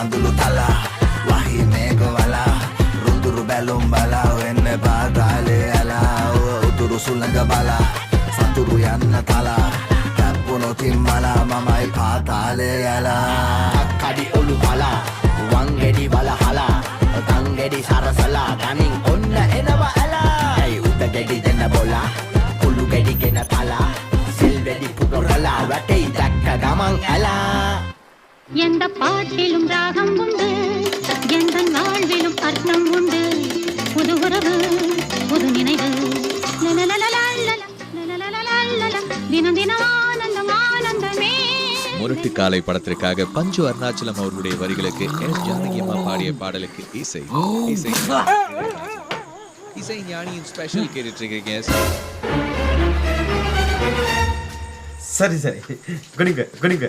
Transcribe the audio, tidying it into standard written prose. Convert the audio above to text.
කඳුළු තලා වහි මේක වලා රුදුරු බැලුම් බලා වෙන්න පාතාලේ ඇලා උතුරු සුළඟ බලා සතුරු යන්න තලා කැප්පුනොතින් මලා මමයි පාතාලේ ඇලා කඩි ඔලු පලා වංගෙඩි බල හලා තංගෙඩි සරසලා තනින් ඔන්න එනවා ඇලා ඇයි උත ගෙඩි දෙන්න බොලා කුළු ගෙඩි ගෙන තලා සිල් වෙඩි පුරලා වැටෙයි දැක්ක ගමන් ඇලා எந்த பாட்டிலும் ராகம் உண்டு எந்த வாழ்விலும் அர்த்தம் உண்டு புது உறவு புது நினைவு தினம் தினம் ஆனந்தம் ஆனந்தமே. முரட்டு காலை படத்திற்காக பஞ்சு அருணாச்சலம் அவர்களுடைய வரிகளுக்கு எஸ் ஜானகி அம்மா பாடிய பாடலுக்கு இசை இசை ஞானியின் ஸ்பெஷல் கேட்டுட்டு இருக்கீங்க. சரி குடிங்க